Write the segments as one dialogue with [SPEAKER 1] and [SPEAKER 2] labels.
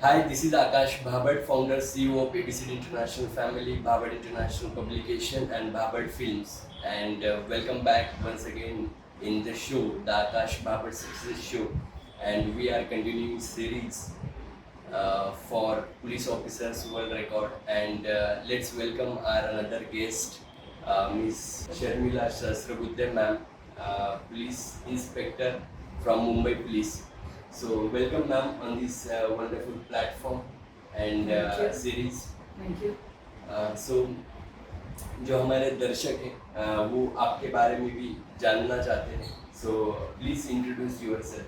[SPEAKER 1] Hi, this is Akash Bhabad, founder CEO of ABCD International Family, Bhabad International Publication, and Bhabad Films. And welcome back once again in the show, the Akash Bhabad Success Show. And we are continuing series for police officers world record. And let's welcome our another guest, Miss Sharmila Sahasrabuddhe ma'am, police inspector from Mumbai Police. So welcome ma'am on this wonderful platform and
[SPEAKER 2] Thank you.
[SPEAKER 1] series.
[SPEAKER 2] Thank you.
[SPEAKER 1] So जो हमारे दर्शक हैं वो आपके बारे में भी जानना चाहते हैं. So please introduce yourself.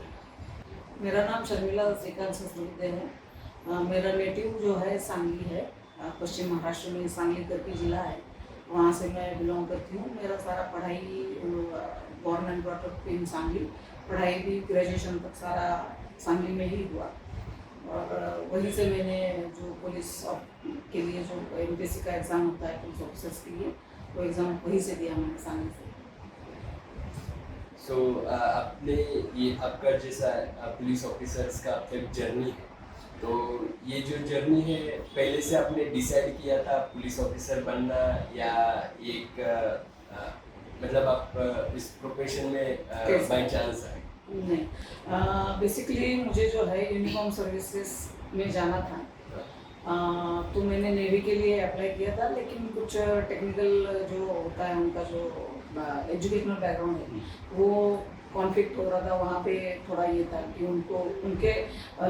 [SPEAKER 2] मेरा नाम शर्मिला श्रीकांत सहस्रबुद्धे है। मेरा नेटिव जो है सांगली है, पश्चिम महाराष्ट्र में सांगली करके ज़िला है, वहाँ से मैं बिलोंग करती हूँ। मेरा सारा पढ़ाई born and brought up in Sangli, पढ़ाई भी ग्रेजुएशन तक सारा सांगली में ही हुआ। और वहीं से मैंने जो पुलिस के लिए जो MPSC का एग्ज़ाम होता है पुलिस ऑफिसर्स के लिए, वो एग्ज़ाम वहीं से दिया मैंने सांगली से।
[SPEAKER 1] So आपने ये आपका जैसा पुलिस ऑफिसर्स का आपका जर्नी है, तो ये जो जर्नी है पहले से आपने डिसाइड किया था पुलिस ऑफिसर बनना, या एक मतलब आप इस प्रोफेशन में बाय चांस आए?
[SPEAKER 2] नहीं, बेसिकली मुझे जो है यूनिफॉर्म सर्विसेज में जाना था। तो मैंने नेवी के लिए अप्लाई किया था, लेकिन कुछ टेक्निकल जो होता है उनका जो एजुकेशनल बैकग्राउंड है वो कॉन्फ्लिक्ट हो रहा था। वहाँ पे थोड़ा ये था कि उनको उनके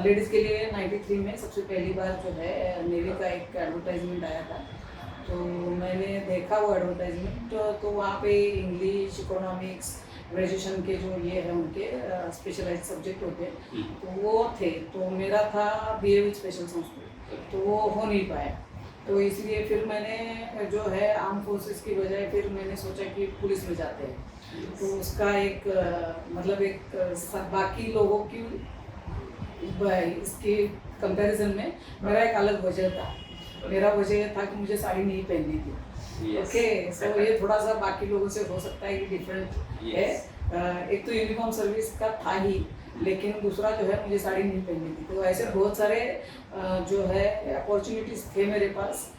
[SPEAKER 2] लेडीज़ के लिए 93 में सबसे पहली बार जो है नेवी का एक एडवर्टाइजमेंट आया था। तो मैंने देखा वो एडवर्टाइजमेंट, तो वहाँ पे इंग्लिश, इकोनॉमिक्स, ग्रेजुएशन के जो ये है उनके स्पेशलाइज सब्जेक्ट होते हैं, तो वो थे। तो मेरा था BA विद स्पेशल संस्कृत, तो वो हो नहीं पाया। तो इसलिए फिर मैंने जो है आर्म फोर्सेस की बजाय फिर मैंने सोचा कि पुलिस में जाते हैं। तो उसका एक मतलब एक बाकी लोगों की इसके कंपैरिजन में मेरा एक अलग वजह था। मेरा वजह ये था कि मुझे साड़ी नहीं पहननी थी। ओके, सो ये थोड़ा सा बाकी लोगों से हो सकता है कि डिफरेंट है। एक तो यूनिफॉर्म सर्विस का था ही, लेकिन दूसरा जो है मुझे साड़ी नहीं पहननी थी। तो ऐसे बहुत सारे जो है अपॉर्चुनिटीज़ थे मेरे पास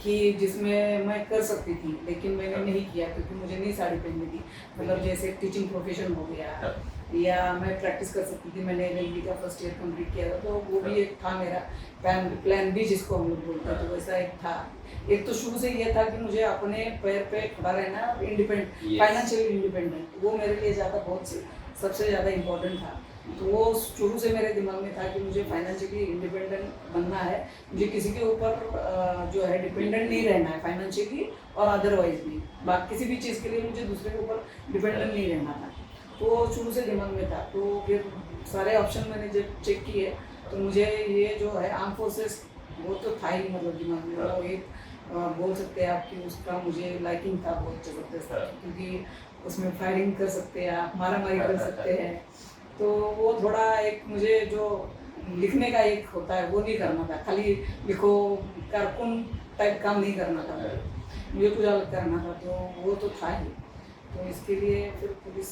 [SPEAKER 2] कि जिसमें मैं कर सकती थी, लेकिन मैंने नहीं किया क्योंकि मुझे नहीं साड़ी पहननी थी। मतलब जैसे टीचिंग प्रोफेशन हो गया, या मैं प्रैक्टिस कर सकती थी। मैंने LLB का फर्स्ट ईयर कंप्लीट किया था, तो वो भी एक था मेरा प्लान B जिसको हम लोग बोलते हैं। तो वैसा एक था। एक तो शुरू से ये था कि मुझे अपने पैर पे खड़ा रहना, इंडिपेंडेंट, फाइनेंशियली इंडिपेंडेंट, वो मेरे लिए सबसे ज़्यादा इम्पोर्टेंट था। तो वो शुरू से मेरे दिमाग में था कि मुझे फाइनेंशियली इंडिपेंडेंट बनना है। मुझे किसी के ऊपर जो है डिपेंडेंट नहीं रहना है, फाइनेंशियली और अदरवाइज भी। बाकी किसी भी चीज़ के लिए मुझे दूसरे के ऊपर डिपेंडेंट नहीं रहना था। तो शुरू से दिमाग में था। तो फिर सारे ऑप्शन मैंने जब चेक किए, तो मुझे ये जो है आर्म फोर्सेस वो तो था ही, मतलब दिमाग में वो एक बोल सकते हैं आप कि उसका मुझे लाइकिंग था बहुत ज़बरदस्त, क्योंकि उसमें फायरिंग कर सकते हैं आप, मारामारी कर सकते हैं। तो वो थोड़ा एक मुझे जो लिखने का एक होता है वो नहीं करना था, खाली लिखो, कारकुन टाइप काम नहीं करना था, मुझे कुछ अलग करना था। तो वो तो था ही। तो इसके लिए फिर पुलिस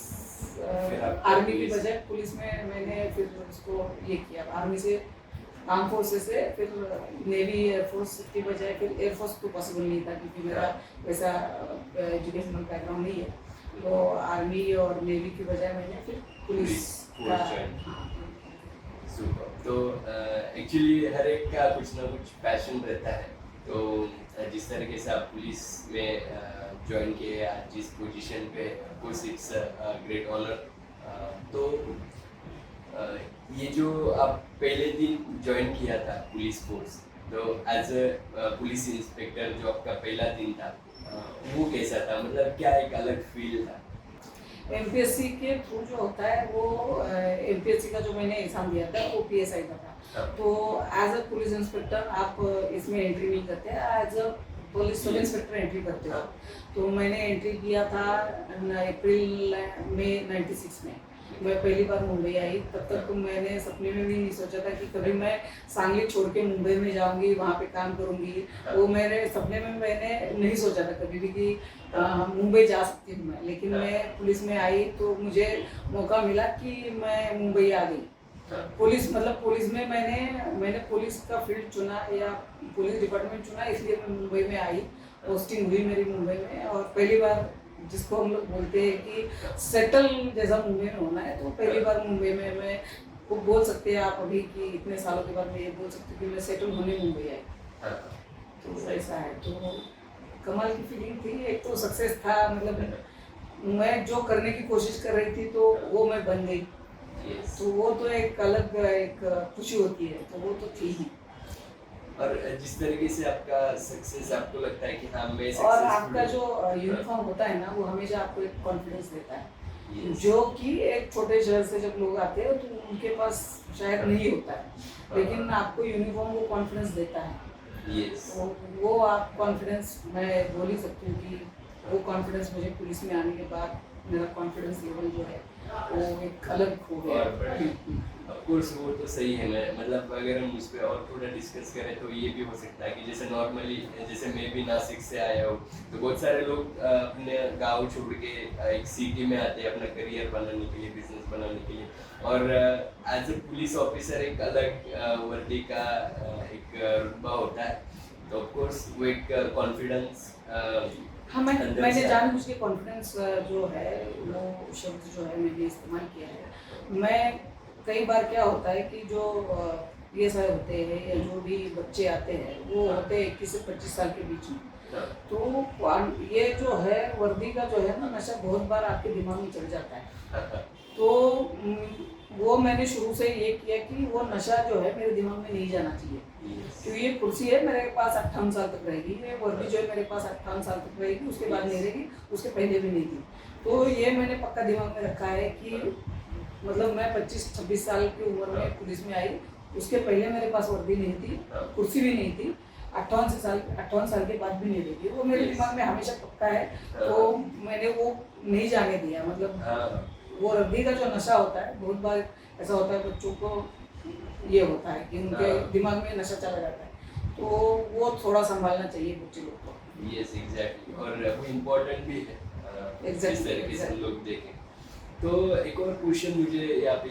[SPEAKER 2] आर्मी की बजाय पुलिस में मैंने फिर उसको ये किया। आर्मी से, आर्म फोर्सेस से फिर नेवी, एयरफोर्स की बजाय फिर एयरफोर्स तो पॉसिबल नहीं था, क्योंकि मेरा वैसा एजुकेशनल बैकग्राउंड नहीं है। तो आर्मी और नेवी की बजाय मैंने फिर पुलिस का।
[SPEAKER 1] तो एक्चुअली हर एक का कुछ ना कुछ पैशन रहता है। तो जिस तरीके से आप पुलिस में ज्वाइन किए, जिस पोजीशन पे, कोर्स इट्स ग्रेट ऑनर। तो ये जो आप पहले दिन ज्वाइन किया था पुलिस फोर्स, तो एज अ पुलिस इंस्पेक्टर जो आपका पहला दिन था, वो कैसा था? मतलब क्या एक अलग फील था?
[SPEAKER 2] MPSC के थ्रू जो होता है वो MPSC का जो मैंने एग्ज़ाम दिया था वो PSI का था। तो एज अ पुलिस इंस्पेक्टर आप इसमें एंट्री नहीं करते, as a police sub inspector entry करते हो। तो मैंने एंट्री किया था अप्रैल में 96 में। मैं पहली बार मुंबई आई, तब तक मैंने सपने में भी नहीं सोचा था कि कभी मैं सांगली छोड़ के मुंबई में जाऊंगी, वहाँ पे काम करूंगी। वो मेरे सपने में मैंने नहीं सोचा था कभी भी कि मुंबई जा सकती हूँ मैं। लेकिन मैं पुलिस में आई तो मुझे मौका मिला कि मैं मुंबई आ गई।
[SPEAKER 1] हाँ।
[SPEAKER 2] पुलिस मतलब पुलिस में मैंने पुलिस का फील्ड चुना या पुलिस डिपार्टमेंट चुना, इसलिए मैं मुंबई में आई। पोस्टिंग हुई मेरी मुंबई में, और पहली बार जिसको हम लोग बोलते हैं कि सेटल जैसा मुंबई में होना है, तो पहली बार मुंबई में मैं वो बोल सकते हैं आप अभी कि इतने सालों के बाद मैं ये बोल सकती हूँ कि मैं सेटल होने मुंबई आई।
[SPEAKER 1] हाँ।
[SPEAKER 2] तो ऐसा है, तो कमाल की फीलिंग थी। एक तो सक्सेस था, मतलब मैं जो करने की कोशिश कर रही थी तो वो मैं बन गई,
[SPEAKER 1] Yes.
[SPEAKER 2] तो वो तो एक अलग एक खुशी होती है, तो वो तो थी ही।
[SPEAKER 1] और जिस तरीके से आपका सक्सेस आपको लगता है कि हाँ मैं
[SPEAKER 2] और
[SPEAKER 1] सक्सेसफुल
[SPEAKER 2] आपका जो यूनिफॉर्म होता है ना, वो हमेशा आपको एक कॉन्फिडेंस देता है,
[SPEAKER 1] Yes.
[SPEAKER 2] जो कि एक छोटे शहर से जब लोग आते हैं तो उनके पास शायद नहीं होता है, लेकिन आपको यूनिफॉर्म वो कॉन्फिडेंस देता है।
[SPEAKER 1] Yes.
[SPEAKER 2] तो वो आप कॉन्फिडेंस, मैं बोल ही सकती हूँ कि वो कॉन्फिडेंस मुझे पुलिस में आने के बाद मेरा कॉन्फिडेंस लेवल जो है वो एक अलग हो गया।
[SPEAKER 1] और ऑफ कोर्स वो तो सही है। मैं मतलब अगर हम उस पर और थोड़ा डिस्कस करें तो ये भी हो सकता है कि जैसे नॉर्मली जैसे मैं भी नासिक से आया हूँ, तो बहुत सारे लोग अपने गांव छोड़ के एक सिटी में आते हैं अपना करियर बनाने के लिए, बिजनेस बनाने के लिए, और एज ए पुलिस ऑफिसर एक अलग वर्दी का एक रुतबा होता है, तो ऑफ कोर्स वो एक कॉन्फिडेंस
[SPEAKER 2] हाँ,
[SPEAKER 1] अंदर से
[SPEAKER 2] मैंने
[SPEAKER 1] आता
[SPEAKER 2] जानबूझ के कॉन्फिडेंस जो है वो शब्द जो है मैंने इस्तेमाल किया है। मैं कई बार क्या होता है कि जो PSI होते हैं या जो भी बच्चे आते हैं वो होते हैं 21 से 25 साल के बीच में,
[SPEAKER 1] हाँ,
[SPEAKER 2] तो ये जो है वर्दी का जो है ना नशा बहुत बार आपके दिमाग में चढ़ जाता है।
[SPEAKER 1] हाँ,
[SPEAKER 2] तो वो मैंने शुरू से ये किया कि वो नशा जो है मेरे दिमाग में नहीं जाना चाहिए,
[SPEAKER 1] yes.
[SPEAKER 2] क्योंकि ये कुर्सी है मेरे पास 58 साल तक रहेगी, ये वर्दी जो है मेरे पास 58 साल तक रहेगी, उसके बाद नहीं रहेगी, उसके पहले भी नहीं थी। तो ये मैंने पक्का दिमाग में रखा है कि मतलब मैं 25-26 साल की उम्र में पुलिस में आई, उसके पहले मेरे पास वर्दी नहीं थी, कुर्सी भी नहीं थी, 58 साल के बाद भी नहीं रहेगी, वो मेरे
[SPEAKER 1] Yes.
[SPEAKER 2] दिमाग में हमेशा पक्का है। तो मैंने वो नहीं जाने दिया, मतलब
[SPEAKER 1] हाँ,
[SPEAKER 2] वो वर्दी का जो नशा होता है बहुत बार ऐसा होता है बच्चों को ये होता है कि उनके
[SPEAKER 1] हाँ।
[SPEAKER 2] दिमाग में नशा चला जाता है, तो वो थोड़ा संभालना चाहिए बच्चे लोग को।
[SPEAKER 1] यस एग्जैक्टली, और वो इम्पोर्टेंट भी है जिस
[SPEAKER 2] Exactly,
[SPEAKER 1] तरीके से हम
[SPEAKER 2] exactly.
[SPEAKER 1] लोग देखें। तो एक और क्वेश्चन मुझे यहाँ पे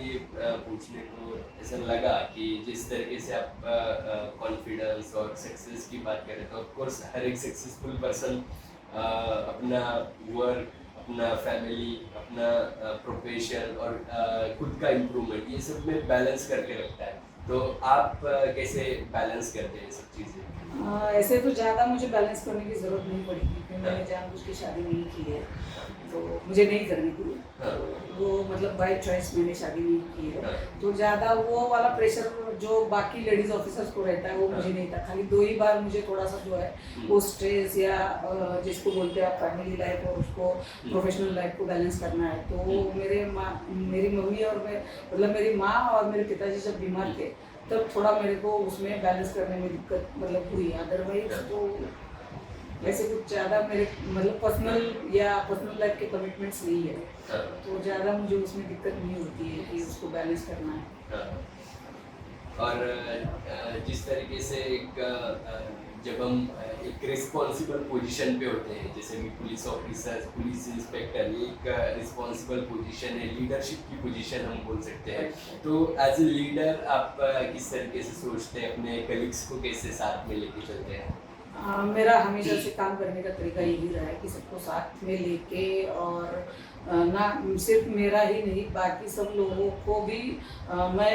[SPEAKER 1] पूछने को ऐसा लगा कि जिस तरीके से आप कॉन्फिडेंस और सक्सेस की बात करें, तो ऑफ कोर्स हर एक सक्सेसफुल पर्सन अपना वर्क, अपना फैमिली, अपना प्रोफेशन और खुद का इम्प्रूवमेंट, ये सब में बैलेंस करके रखता है। तो आप कैसे बैलेंस करते हैं सब चीज़ें?
[SPEAKER 2] ऐसे तो ज़्यादा मुझे बैलेंस करने की ज़रूरत नहीं पड़ी, क्योंकि मैंने जानबूझ के शादी नहीं की है, तो मुझे नहीं करनी थी।
[SPEAKER 1] हाँ,
[SPEAKER 2] वो मतलब बाय चॉइस मैंने शादी नहीं की है,
[SPEAKER 1] हाँ,
[SPEAKER 2] तो ज़्यादा वो वाला प्रेशर जो बाकी लेडीज ऑफिसर्स को रहता है वो मुझे नहीं था। खाली 2 ही बार मुझे थोड़ा सा जो है वो स्ट्रेस या जिसको बोलते हैं आप फैमिली लाइफ और उसको प्रोफेशनल लाइफ को बैलेंस करना है, तो वो मेरी मम्मी और मतलब मेरी माँ और मेरे पिताजी जब बीमार थे तब थोड़ा मेरे को उसमें बैलेंस करने में दिक्कत मतलब हुई। अदरवाइज तो ऐसे कुछ ज़्यादा मेरे मतलब पर्सनल लाइफ के कमिटमेंट्स नहीं है,
[SPEAKER 1] हाँ,
[SPEAKER 2] तो ज़्यादा मुझे उसमें दिक्कत नहीं होती है कि उसको बैलेंस करना है।
[SPEAKER 1] हाँ। और जिस तरीके से एक जब हम एक रिस्पॉन्सिबल पोजीशन पे होते हैं, जैसे कि पुलिस ऑफिसर, पुलिस इंस्पेक्टर, ये एक रिस्पॉन्सिबल पोजीशन है, लीडरशिप की पोजीशन हम बोल सकते हैं। तो एज ए लीडर आप किस तरीके से सोचते हैं, अपने कलीग्स को कैसे साथ में लेके चलते हैं?
[SPEAKER 2] मेरा हमेशा से काम करने का तरीका यही रहा है कि सबको साथ में लेके, और ना सिर्फ मेरा ही नहीं बाकी सब लोगों को भी मैं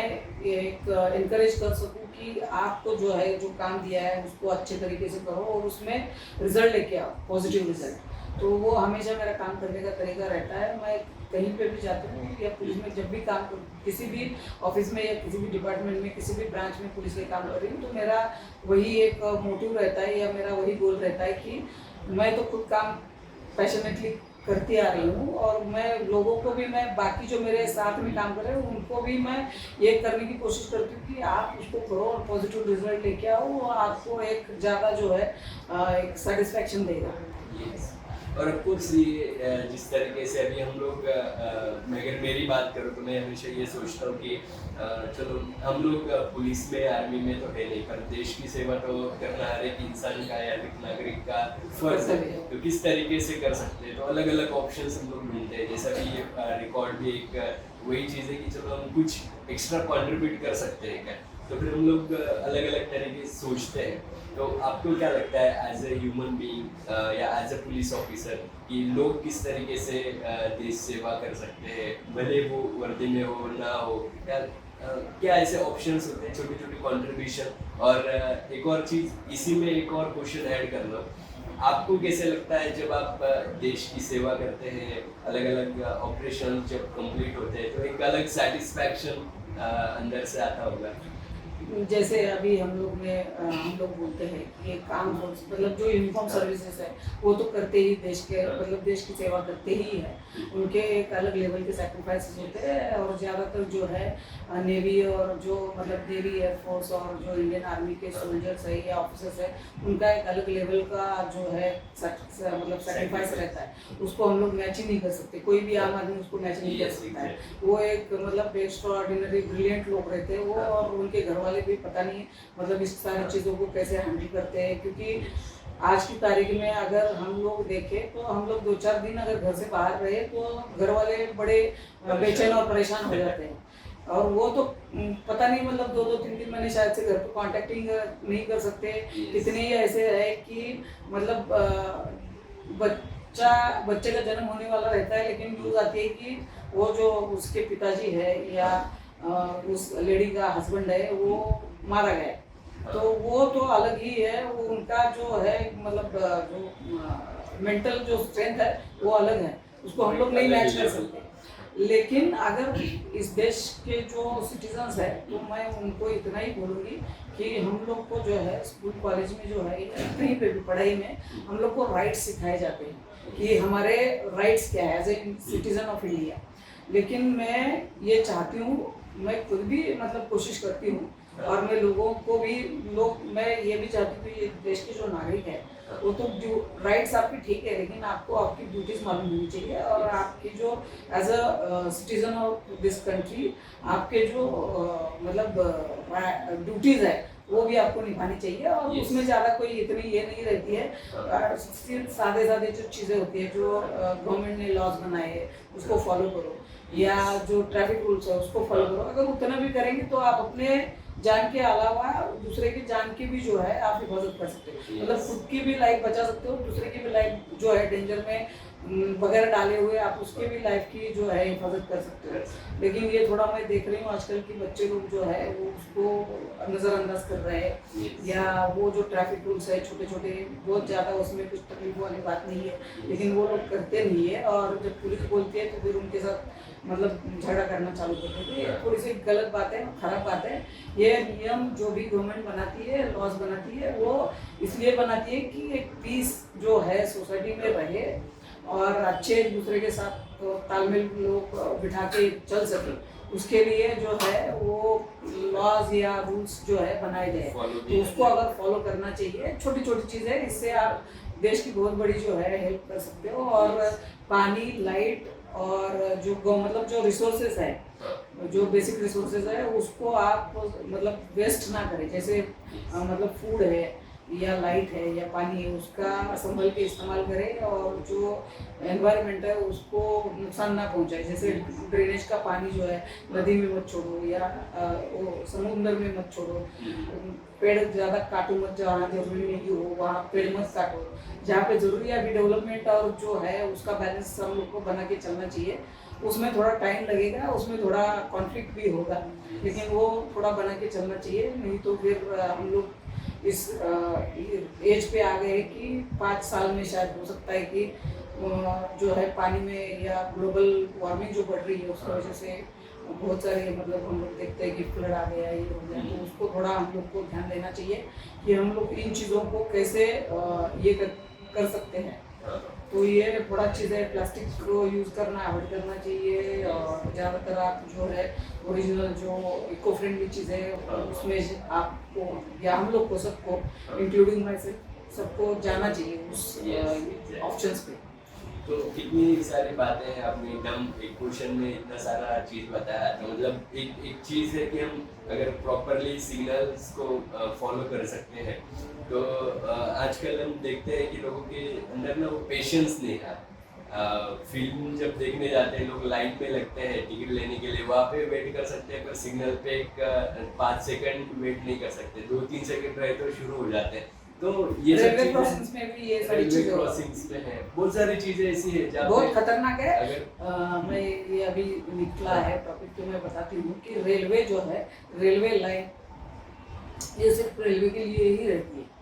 [SPEAKER 2] एक इनकरेज कर सकूं कि आपको जो है जो काम दिया है उसको अच्छे तरीके से करो और उसमें रिजल्ट लेके आओ, पॉजिटिव रिजल्ट। तो वो हमेशा मेरा काम करने का तरीका रहता है। मैं कहीं पे भी जाती हूँ या पुलिस में जब भी काम किसी भी ऑफिस में या किसी भी डिपार्टमेंट में किसी भी ब्रांच में पुलिस के काम कर रही हूँ, तो मेरा वही एक मोटिव रहता है या मेरा वही गोल रहता है कि मैं तो खुद काम पैशनेटली करती आ रही हूँ, और मैं लोगों को भी, मैं बाकी जो मेरे साथ में काम कर रहे हैं उनको भी मैं ये करने की कोशिश करती हूँ कि आप उसको करो और पॉजिटिव रिजल्ट लेके आओ, और आपको एक ज़्यादा जो है एक सेटिस्फैक्शन देगा।
[SPEAKER 1] Yes. और ऑफ कोर्स ये जिस तरीके से अभी हम लोग अगर मेरी बात करूँ तो मैं हमेशा ये सोचता हूँ कि चलो हम लोग पुलिस में आर्मी में तो है नहीं, पर देश की सेवा तो करना हर एक इंसान का या एक नागरिक का फर्ज है। तो किस तरीके से कर सकते हैं, तो अलग अलग ऑप्शन हम लोग ढूंढते हैं। जैसा कि ये रिकॉर्ड भी एक वही चीज़ है कि चलो हम कुछ एक्स्ट्रा कॉन्ट्रीब्यूट कर सकते हैं क्या, तो फिर हम लोग अलग अलग तरीके से सोचते हैं। तो आपको क्या लगता है एज ए ह्यूमन बीइंग या एज ए पुलिस ऑफिसर कि लोग किस तरीके से देश सेवा कर सकते हैं, भले वो वर्दी में हो ना हो, क्या ऐसे ऑप्शंस होते हैं, छोटी छोटी कॉन्ट्रीब्यूशन। और एक और चीज़ इसी में एक और क्वेश्चन ऐड कर लो, आपको कैसे लगता है जब आप देश की सेवा करते हैं, अलग अलग ऑपरेशन जब कंप्लीट होते हैं, तो एक अलग सेटिस्फैक्शन अंदर से आता होगा?
[SPEAKER 2] जैसे अभी हम लोग बोलते हैं कि एक आर्म फोर्स मतलब जो यूनिफॉर्म सर्विसेज है वो तो करते ही देश के मतलब देश की सेवा करते ही है। उनके एक अलग लेवल के सैक्रिफाइसेस होते हैं, और ज़्यादातर जो है नेवी और जो मतलब नेवी एयरफोर्स और जो इंडियन आर्मी के सोल्जर्स है या ऑफिसर्स है, उनका एक अलग लेवल का जो है मतलब सैक्रिफाइस रहता है। उसको हम लोग मैच ही नहीं कर सकते, कोई भी आम आदमी उसको मैच नहीं कर सकता है। वो एक मतलब एक्स्ट्रा ऑर्डिनरी ब्रिलियंट लोग रहते हैं वो, और उनके घर वाले भी पता नहीं मतलब इस सारी चीज़ों को कैसे हैंडल करते हैं। क्योंकि आज की तारीख में अगर हम लोग देखें तो हम लोग 2-4 दिन अगर घर से बाहर रहे तो घर वाले बड़े बेचैन और परेशान हो जाते हैं। और वो तो पता नहीं मतलब 2-3 दिन मैंने शायद से घर पे कॉन्टेक्टिंग नहीं कर सकते। कितने ही ऐसे है कि मतलब बच्चे का जन्म होने वाला रहता है, लेकिन न्यूज़ आती है कि वो जो उसके पिताजी है या उस लेडी का हस्बैंड है वो मारा गया। तो वो तो अलग ही है, वो उनका जो है मतलब जो मेंटल जो स्ट्रेंथ है वो अलग है, उसको हम लोग नहीं मैच कर सकते। लेकिन अगर इस देश के जो सिटीजन्स है तो मैं उनको इतना ही बोलूँगी कि हम लोग को जो है स्कूल कॉलेज में जो है कहीं पे भी पढ़ाई में हम लोग को राइट्स सिखाए जाते हैं कि हमारे राइट्स क्या है as a citizen of India. लेकिन मैं ये चाहती हूँ, मैं खुद भी मतलब कोशिश करती हूँ, और मैं लोगों को भी मैं ये भी चाहती हूँ कि ये देश के जो नागरिक है वो तो राइट्स आपकी ठीक है, लेकिन आपको आपकी ड्यूटीज मालूम होनी चाहिए, और आपकी जो as a citizen of this country आपके जो मतलब ड्यूटीज है वो भी आपको निभानी चाहिए। और उसमें ज़्यादा कोई इतनी ये नहीं रहती है, सिर्फ सादे जो चीज़ें होती है जो गवर्नमेंट ने लॉज बनाए हैं उसको फॉलो करो, या जो ट्रैफिक रूल्स है उसको फॉलो करो। अगर उतना भी करेंगे तो आप अपने जान के अलावा दूसरे की जान की भी जो है आप हिफाजत कर सकते हो। मतलब खुद की भी लाइफ बचा सकते हो, दूसरे की भी लाइफ जो है डेंजर में बगैर डाले हुए आप उसके भी लाइफ की जो है हिफाजत कर सकते हो। लेकिन ये थोड़ा मैं देख रही हूँ आजकल की बच्चे लोग जो है वो उसको नज़रअंदाज कर रहे हैं, या वो जो ट्रैफिक रूल्स है छोटे छोटे बहुत ज़्यादा उसमें कुछ तकलीफ वाली बात नहीं है, लेकिन वो लोग करते नहीं है, और जब पुलिस बोलती है तो फिर उनके साथ मतलब झगड़ा करना चालू कर देते हैं। थोड़ी सी गलत बात है, खराब बात है। ये नियम जो भी गवर्नमेंट बनाती है, लॉज बनाती है, वो इसलिए बनाती है कि एक पीस जो है सोसाइटी में रहे और अच्छे एक दूसरे के साथ तो तालमेल लोग बिठा के चल सके। उसके लिए जो है वो लॉज या रूल्स जो है बनाए गए, तो उसको अगर फॉलो करना चाहिए। छोटी छोटी चीज़ें, इससे आप देश की बहुत बड़ी जो है हेल्प कर सकते हो। और पानी, लाइट और जो मतलब जो रिसोर्सेज है, जो बेसिक रिसोर्सेज है उसको आप मतलब वेस्ट ना करें। जैसे मतलब फूड है या लाइट है या पानी है, उसका संभल के इस्तेमाल करें, और जो एनवायरनमेंट है उसको नुकसान ना पहुंचाए। जैसे ड्रेनेज का पानी जो है नदी में मत छोड़ो, या वो समुद्र में मत छोड़ो। पेड़ ज़्यादा काटो मत, जहाँ जरूरी नहीं हो वहाँ पेड़ मत काटो। जहाँ पे ज़रूरी है अभी डेवलपमेंट और जो है उसका बैलेंस हम लोग को बना के चलना चाहिए। उसमें थोड़ा टाइम लगेगा, उसमें थोड़ा कॉन्फ्लिक्ट भी होगा, लेकिन वो थोड़ा बना के चलना चाहिए। नहीं तो फिर हम लोग इस एज पे आ गए कि 5 साल में शायद हो सकता है कि जो है पानी में या ग्लोबल वार्मिंग जो बढ़ रही है उसकी वजह से बहुत सारे मतलब हम लोग देखते हैं कि फ्लड आ गया, ये हो गया। तो उसको थोड़ा हम लोग को ध्यान देना चाहिए कि हम लोग इन चीज़ों को कैसे ये कर सकते हैं। तो ये थोड़ा चीज़ें, प्लास्टिक को यूज़ करना अवॉइड करना चाहिए, और ज़्यादातर आप जो है ओरिजिनल जो इको फ्रेंडली चीज़ें उसमें आपको या हम लोग को सबको इंक्लूडिंग माई सेल्फ सबको जाना चाहिए उस ऑप्शंस पे।
[SPEAKER 1] तो कितनी सारी बातें हैं, आपने एकदम एक क्वेश्चन में इतना सारा चीज बताया। तो मतलब एक चीज है कि हम अगर प्रॉपरली सिग्नल्स को फॉलो कर सकते हैं तो आजकल हम देखते हैं कि लोगों के अंदर ना वो पेशेंस नहीं है। फिल्म जब देखने जाते हैं लोग लाइन में लगते हैं टिकट लेने के लिए, वहाँ पे वेट कर सकते हैं पर सिग्नल पे एक 5 सेकंड वेट नहीं कर सकते, 2-3 सेकंड रहे तो शुरू हो जाते हैं। तो ये सब
[SPEAKER 2] रेलवे
[SPEAKER 1] चीजें
[SPEAKER 2] क्रॉसिंग्स में भी ये सारी
[SPEAKER 1] रेलवे
[SPEAKER 2] चीजें होती
[SPEAKER 1] क्रॉसिंग्स में है, बहुत सारी चीजें ऐसी है जहाँ
[SPEAKER 2] बहुत
[SPEAKER 1] पे
[SPEAKER 2] खतरनाक है।
[SPEAKER 1] अगर
[SPEAKER 2] मैं ये अभी निकला है टॉपिक तो मैं बताती हूँ कि रेलवे जो है, रेलवे लाइन ये सिर्फ रेलवे के लिए ही रहती है,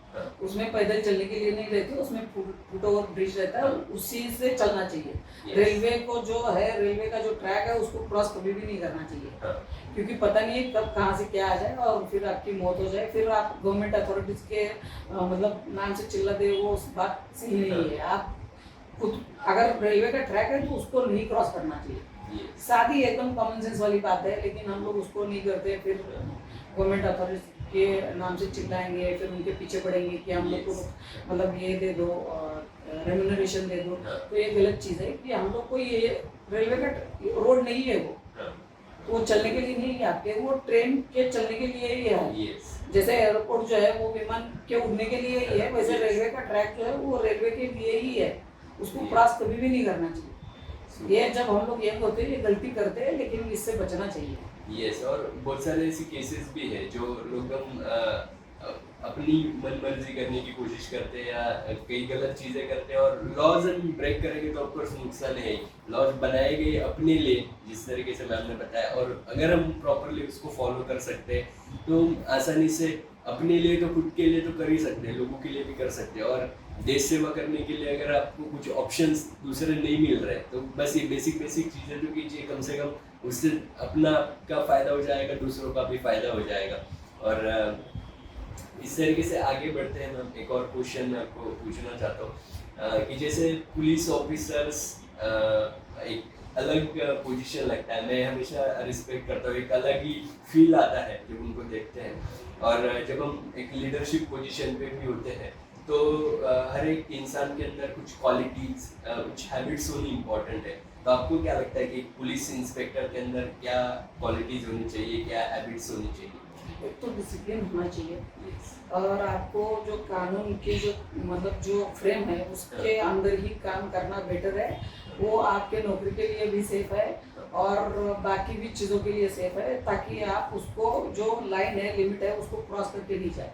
[SPEAKER 2] उसमें पैदल चलने के लिए नहीं रहती, उसमें फुट ओवर ब्रिज रहता है, उसी से चलना चाहिए।
[SPEAKER 1] Yes.
[SPEAKER 2] रेलवे को जो है, रेलवे का जो ट्रैक है उसको क्रॉस कभी भी नहीं करना चाहिए, क्योंकि पता नहीं है कब कहाँ से क्या आ जाए और फिर आपकी मौत हो जाए। फिर आप गवर्नमेंट अथॉरिटीज के मतलब नाम से चिल्लाते, वो उस बात सही नहीं है। आप खुद अगर रेलवे का ट्रैक है तो उसको नहीं क्रॉस करना चाहिए, सादी एकदम कॉमन सेंस वाली बात है, लेकिन हम लोग उसको नहीं करते। फिर गवर्नमेंट अथॉरिटीज के नाम से चिल्लाएंगे, फिर उनके पीछे पड़ेंगे कि हम लोग को मतलब ये दे दो, रेम्यूनरेशन दे दो। तो ये गलत चीज़ है कि हम लोग को ये रेलवे का रोड नहीं है, वो चलने के लिए नहीं है आपके, वो ट्रेन के चलने के लिए ही है। जैसे एयरपोर्ट जो है वो विमान के उड़ने के लिए ही है, वैसे रेलवे का ट्रैक जो है वो रेलवे के लिए ही है, उसको क्रॉस कभी भी नहीं करना चाहिए। ये जब हम लोग यंग होते हैं ये गलती करते हैं, लेकिन इससे बचना चाहिए।
[SPEAKER 1] यस, और बहुत सारे ऐसे केसेस भी है जो लोग हम अपनी मन मर्जी करने की कोशिश करते हैं या कई गलत चीजें करते हैं, और लॉज हम ब्रेक करेंगे तो ऑफकोर्स नुकसान है। लॉज बनाए गए अपने लिए, जिस तरीके से मैम ने बताया, और अगर हम प्रॉपरली उसको फॉलो कर सकते हैं तो आसानी से अपने लिए तो खुद के लिए तो कर ही सकते हैं, लोगों के लिए भी कर सकते हैं। और देश सेवा करने के लिए अगर आपको कुछ ऑप्शंस दूसरे नहीं मिल रहे तो बस ये बेसिक चीज़ें तो कीजिए, कम से कम उससे अपना का फ़ायदा हो जाएगा, दूसरों का भी फ़ायदा हो जाएगा। और इस तरीके से आगे बढ़ते हैं। मैं एक और क्वेश्चन मैं आपको पूछना चाहता हूँ कि जैसे पुलिस ऑफिसर्स एक अलग पोजीशन लगता है, मैं हमेशा रिस्पेक्ट करता हूँ, एक अलग ही फील आता है जब उनको देखते हैं। और जब हम एक लीडरशिप पोजीशन पे भी होते हैं तो हर एक इंसान के अंदर कुछ क्वालिटीज, कुछ हैबिट्स होनी इम्पोर्टेंट है। तो आपको क्या लगता है कि पुलिस इंस्पेक्टर के अंदर क्या क्वालिटीज होनी चाहिए, क्या हैबिट्स होनी चाहिए?
[SPEAKER 2] एक तो डिसिप्लिन होना चाहिए, और आपको जो कानून के जो मतलब जो फ्रेम है उसके अंदर ही काम करना बेटर है। वो आपके नौकरी के लिए भी सेफ है और बाकी भी चीज़ों के लिए सेफ है, ताकि आप उसको जो लाइन है, लिमिट है, उसको क्रॉस करके नहीं जाए।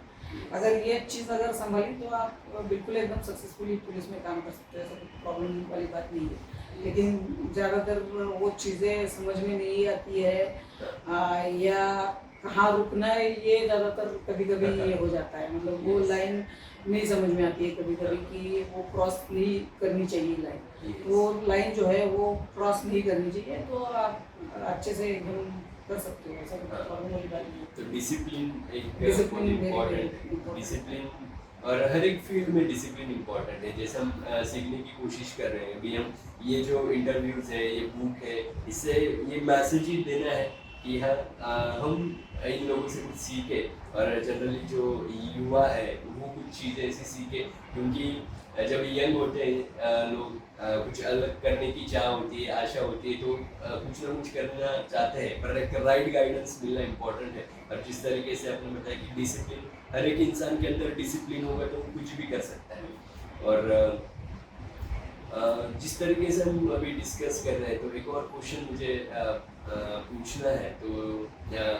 [SPEAKER 2] अगर ये चीज़ अगर संभाली तो आप बिल्कुल एकदम सक्सेसफुली पुलिस में काम कर सकते हैं, ऐसा प्रॉब्लम वाली बात नहीं है। लेकिन ज़्यादातर वो चीज़ें समझ में नहीं आती है, या कहाँ रुकना है, ये ज़्यादातर कभी कभी ये हो जाता है, मतलब वो लाइन नहीं समझ में आती है कभी कभी कि वो क्रॉस नहीं करनी चाहिए लाइन। वो लाइन जो है वो क्रॉस नहीं करनी चाहिए, तो आप अच्छे से एकदम कर सकते हो, ऐसा प्रॉब्लम वाली बात नहीं है।
[SPEAKER 1] तो डिसिप्लिन एक
[SPEAKER 2] डिसिप्लिन
[SPEAKER 1] इम्पोर्टेंट, डिसिप्लिन, और हर एक फील्ड में डिसिप्लिन इम्पोर्टेंट है। जैसे हम सीखने की कोशिश कर रहे हैं अभी, हम ये जो इंटरव्यूज है, ये बुक है, इससे ये मैसेज ही देना है कि हाँ हम इन लोगों से कुछ सीखे, और जनरली जो युवा है वो कुछ चीज़ें ऐसी सीखे, क्योंकि जब यंग होते हैं लोग कुछ अलग करने की चाह होती है, आशा होती है, तो कुछ ना कुछ करना चाहते हैं, पर एक राइट गाइडेंस मिलना इम्पोर्टेंट है। और जिस तरीके से आपने बताया कि डिसिप्लिन, हर एक इंसान के अंदर डिसिप्लिन होगा तो वो कुछ भी कर सकता है। और जिस तरीके से हम अभी डिस्कस कर रहे हैं, तो एक और क्वेश्चन मुझे पूछना है। तो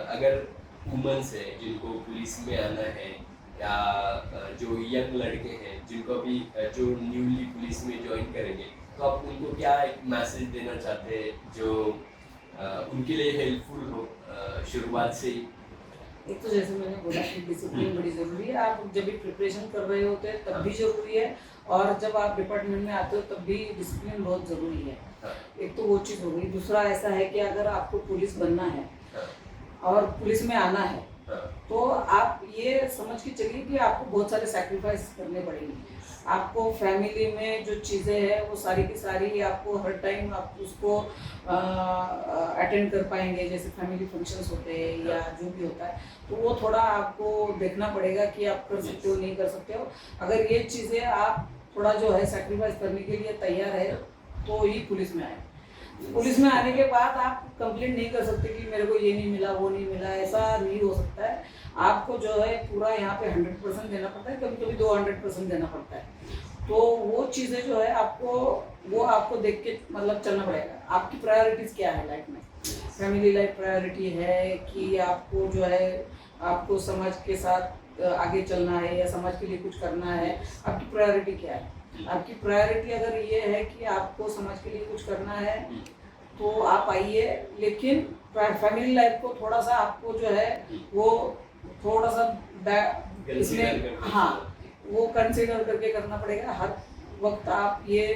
[SPEAKER 1] अगर वुमेन्स है जिनको पुलिस में आना है, या जो यंग लड़के हैं जिनको अभी जो न्यूली पुलिस में ज्वाइन करेंगे, तो आप उनको क्या एक मैसेज देना चाहते हैं जो उनके लिए हेल्पफुल हो शुरुआत से ही?
[SPEAKER 2] एक तो जैसे मैंने बोला कि डिसिप्लिन बड़ी ज़रूरी है, आप जब भी प्रिपरेशन कर रहे होते हैं तब भी ज़रूरी है, और जब आप डिपार्टमेंट में आते हो तब भी डिसिप्लिन बहुत ज़रूरी है। एक तो वो चीज़ हो गई। दूसरा ऐसा है कि अगर आपको पुलिस बनना है और पुलिस में आना है, तो आप ये समझ के चलिए कि आपको बहुत सारे सैक्रिफाइस करने पड़ेंगे। आपको फैमिली में जो चीज़ें हैं वो सारी की सारी आपको हर टाइम आप उसको अटेंड कर पाएंगे, जैसे फैमिली फंक्शंस होते हैं या जो भी होता है, तो वो थोड़ा आपको देखना पड़ेगा कि आप कर सकते हो नहीं कर सकते हो। अगर ये चीज़ें आप थोड़ा जो है सैक्रिफाइस करने के लिए तैयार है तो ही पुलिस में आए। पुलिस में आने के बाद आप कंप्लेंट नहीं कर सकते कि मेरे को ये नहीं मिला, वो नहीं मिला, ऐसा नहीं हो सकता है। आपको जो है पूरा यहाँ पे 100% देना पड़ता है, कभी कभी 200% देना पड़ता है। तो वो चीज़ें जो है आपको देख के मतलब चलना पड़ेगा। आपकी प्रायोरिटीज़ क्या है लाइफ में? फैमिली लाइफ प्रायोरिटी है कि आपको जो है आपको समाज के साथ आगे चलना है या समाज के लिए कुछ करना है? आपकी प्रायोरिटी क्या है? आपकी प्रायोरिटी अगर ये है कि आपको समाज के लिए कुछ करना है तो आप आइए, लेकिन फैमिली लाइफ को थोड़ा सा आपको जो है वो थोड़ा सा इसमें वो कंसीडर करके करना पड़ेगा। हर वक्त आप ये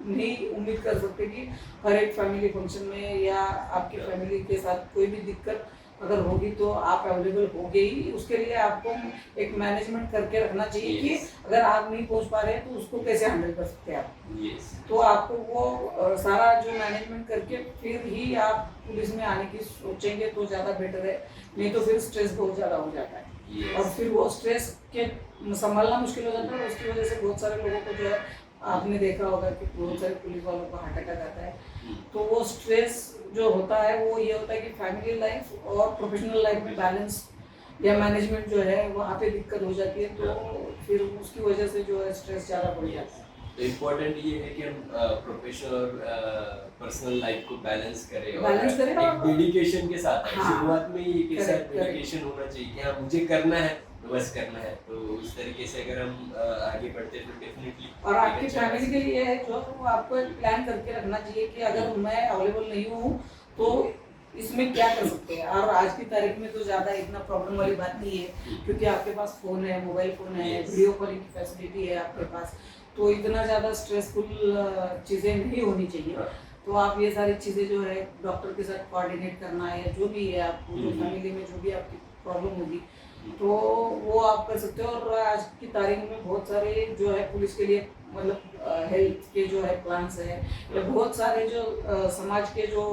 [SPEAKER 2] नहीं उम्मीद कर सकते कि हर एक फैमिली फंक्शन में या आपकी फैमिली के साथ कोई भी दिक्कत अगर होगी तो आप अवेलेबल होगे ही। उसके लिए आपको एक मैनेजमेंट करके रखना चाहिए कि अगर आप नहीं पहुंच पा रहे हैं तो उसको कैसे हैंडल कर सकते हैं आप। तो आपको वो सारा जो मैनेजमेंट करके फिर ही आप पुलिस में आने की सोचेंगे तो ज़्यादा बेटर है, नहीं तो फिर स्ट्रेस बहुत ज़्यादा हो जाता है और फिर वो स्ट्रेस के संभालना मुश्किल हो जाता है। और उसकी वजह से बहुत सारे लोगों को जो है आपने देखा होगा कि बहुत सारे पुलिस वालों को हार्ट अटैक आता है। तो वो स्ट्रेस जो होता है वो ये होता है कि फैमिली लाइफ और प्रोफेशनल लाइफ में बैलेंस या मैनेजमेंट जो है वहाँ पे दिक्कत हो जाती है। तो फिर उसकी वजह से जो है स्ट्रेस ज़्यादा बढ़ जाता है।
[SPEAKER 1] तो इम्पोर्टेंट ये है कि हम प्रोफेशनल और पर्सनल लाइफ को बैलेंस करें और एक डेडिकेशन के साथ शुरुआत में ही एक ऐसा डेडिकेशन होना चाहिए कि हाँ मुझे करना है तो बस करना है। तो उस तरीके से अगर हम आगे बढ़ते तो डेफिनेटली।
[SPEAKER 2] और आपकी फैमिली के लिए है जो आपको एक प्लान करके रखना चाहिए कि अगर मैं अवेलेबल नहीं हूँ तो इसमें क्या कर सकते हैं। और आज की तारीख में तो ज़्यादा इतना प्रॉब्लम वाली बात नहीं है क्योंकि आपके पास फ़ोन है, मोबाइल फ़ोन है, वीडियो कॉलिंग की फैसिलिटी है आपके पास, तो इतना ज़्यादा स्ट्रेसफुल चीज़ें नहीं होनी चाहिए। तो आप ये सारी चीज़ें जो है डॉक्टर के साथ कोऑर्डिनेट करना है, जो भी है आपको जो फैमिली में जो भी आपकी प्रॉब्लम होगी तो वो आप कर सकते हो। और आज की तारीख में बहुत सारे जो है पुलिस के लिए मतलब हेल्थ के जो है प्लान्स है या बहुत सारे जो समाज के जो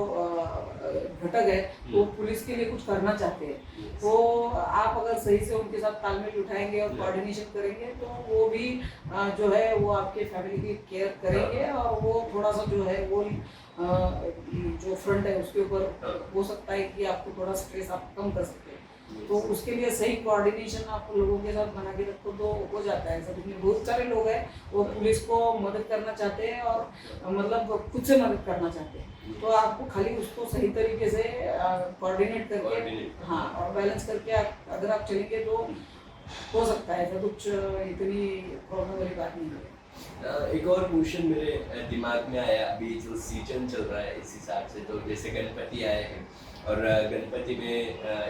[SPEAKER 2] घटक है वो पुलिस के लिए कुछ करना चाहते हैं। तो आप अगर सही से उनके साथ तालमेल उठाएंगे और कोऑर्डिनेशन करेंगे तो वो भी जो है वो आपके फैमिली की केयर करेंगे और वो थोड़ा सा जो है वो जो फ्रंट है उसके ऊपर हो सकता है कि आपको थोड़ा स्ट्रेस आप कम कर सकते हैं। तो उसके लिए सही कोऑर्डिनेशन आप लोगों के साथ बना के रखो तो हो जाता है। सब इसमें बहुत सारे लोग हैं वो पुलिस को मदद करना चाहते हैं और मतलब खुद से मदद करना चाहते हैं। तो आपको खाली उसको सही तरीके से कोऑर्डिनेट करके और बैलेंस करके अगर आप चलेंगे तो हो सकता है ऐसा कुछ इतनी प्रॉब्लम वाली बात नहीं है।
[SPEAKER 1] एक और क्वेश्चन मेरे दिमाग में आया, अभी जो सीजन चल रहा है इस हिसाब से, तो जैसे गणपति आए हैं और गणपति में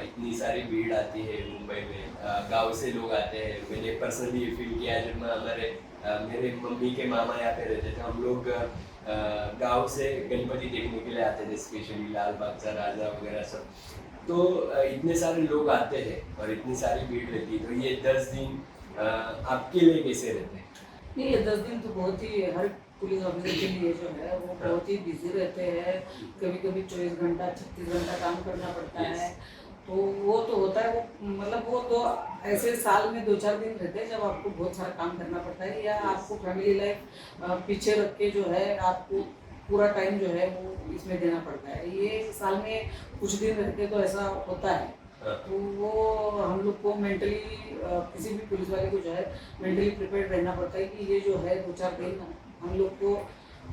[SPEAKER 1] इतनी सारी भीड़ आती है मुंबई में, गांव से लोग आते हैं। मैंने पर्सनली ये फील किया जब मेरे मम्मी के मामा यहाँ पे रहते थे, हम लोग गांव से गणपति देखने के लिए आते थे, स्पेशली लाल बाग का राजा वगैरह सब। तो इतने सारे लोग आते हैं और इतनी सारी भीड़ रहती है, तो ये 10 दिन आपके लिए कैसे रहते हैं?
[SPEAKER 2] नहीं, ये 10 दिन तो बहुत ही हर पुलिस ऑफिसर के लिए जो है वो बहुत ही बिजी रहते हैं। कभी कभी 24 घंटा 36 घंटा काम करना पड़ता है। तो वो तो होता है, वो मतलब वो तो ऐसे साल में 2-4 दिन रहते हैं जब आपको बहुत सारा काम करना पड़ता है या आपको फैमिली लाइफ पीछे रख के जो है आपको पूरा टाइम जो है वो इसमें देना पड़ता है। ये साल में कुछ दिन रहते तो ऐसा होता है। तो वो हम लोग को मेंटली किसी भी पुलिस वाले को जो है मेंटली प्रिपेयर्ड रहना पड़ता है कि ये जो है 2-4 दिन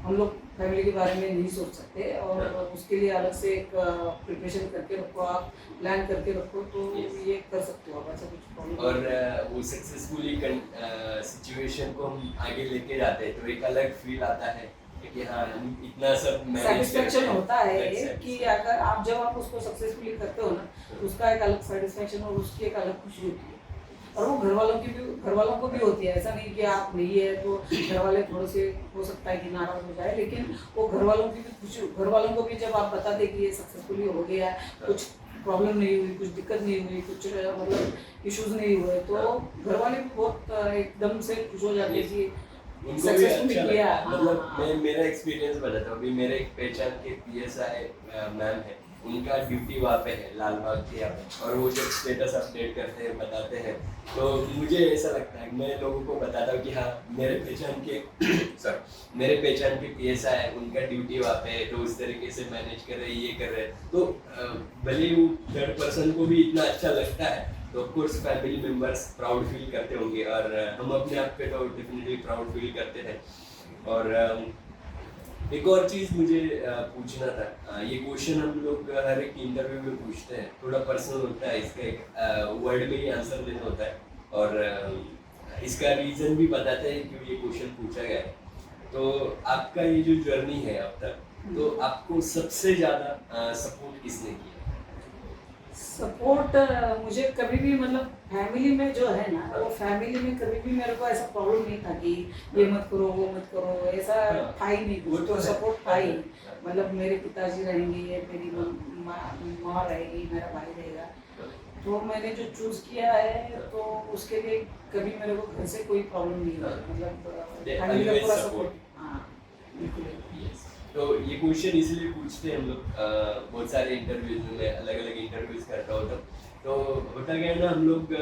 [SPEAKER 2] हम लोग फैमिली के बारे में नहीं सोच सकते और उसके लिए अलग से एक प्रिपरेशन करके रखो, आप प्लान करके रखो तो ये कर सकते हो आप, ऐसा कुछ प्रॉब्लम।
[SPEAKER 1] और वो सक्सेसफुली सिचुएशन को हम आगे लेके जाते हैं तो एक अलग फील आता है कि हाँ इतना सब
[SPEAKER 2] सेटिस्फेक्शन होता है कि अगर जब आप उसको सक्सेसफुली करते हो ना तो उसका एक अलग सेटिस्फेक्शन और उसकी एक अलग खुशी होती है। और वो घर वालों को भी होती है। ऐसा नहीं कि आप नहीं है तो घर वाले थोड़े से हो सकता है कि नाराज हो जाए, लेकिन वो घर वालों की भी खुशी, घर वालों को भी जब आप बता दें कि ये सक्सेसफुली हो गया, कुछ प्रॉब्लम नहीं हुई, कुछ दिक्कत नहीं हुई, कुछ मतलब इश्यूज नहीं हुए, तो घर वाले भी बहुत एकदम से खुश हो जाते हैं कि
[SPEAKER 1] उनको भी अच्छा लगता है। मतलब मैं मेरा एक्सपीरियंस बताता हूँ। अभी मेरे एक पहचान के PSI मैम है, उनका ड्यूटी वहाँ पे है लाल बाग के यहाँ पे, और वो जब स्टेटस अपडेट करते हैं बताते हैं तो मुझे ऐसा लगता है मैं लोगों को बताता हूँ कि हाँ मेरे पहचान के सॉरी मेरे पहचान के PSI है, उनका ड्यूटी वहाँ पे है, तो उस तरीके से मैनेज कर रहे हैं, ये कर रहे हैं, तो भले ही वो थर्ड पर्सन को भी इतना अच्छा लगता है तो of course family members proud feel करते होंगे, और हम अपने आप पे तो डेफिनेटली प्राउड फील करते हैं। और एक और चीज़ मुझे पूछना था, ये क्वेश्चन हम लोग हर एक इंटरव्यू में पूछते हैं, थोड़ा पर्सनल होता है, इसका एक वर्ड में ही आंसर देना होता है, और इसका रीज़न भी बताते हैं क्यों ये क्वेश्चन पूछा गया है। तो आपका ये जो जर्नी है अब तक, तो आपको सबसे ज़्यादा सपोर्ट किसने किया?
[SPEAKER 2] सपोर्ट मुझे कभी भी मतलब फैमिली में जो है ना, वो फैमिली में कभी भी मेरे को ऐसा प्रॉब्लम नहीं था कि ये मत करो वो मत करो, ऐसा था ही नहीं।
[SPEAKER 1] वो तो
[SPEAKER 2] सपोर्ट था ही, मतलब मेरे पिताजी रहेंगे, मेरी माँ रहेगी, मेरा भाई रहेगा, तो मैंने जो चूज किया है तो उसके लिए कभी मेरे को घर से कोई प्रॉब्लम नहीं हुआ, मतलब फैमिली का पूरा सपोर्ट। हाँ बिल्कुल।
[SPEAKER 1] तो ये क्वेश्चन इसलिए पूछते हैं हम लोग, बहुत सारे इंटरव्यूज में अलग अलग इंटरव्यूज करता हूँ तो होता क्या है ना, हम लोग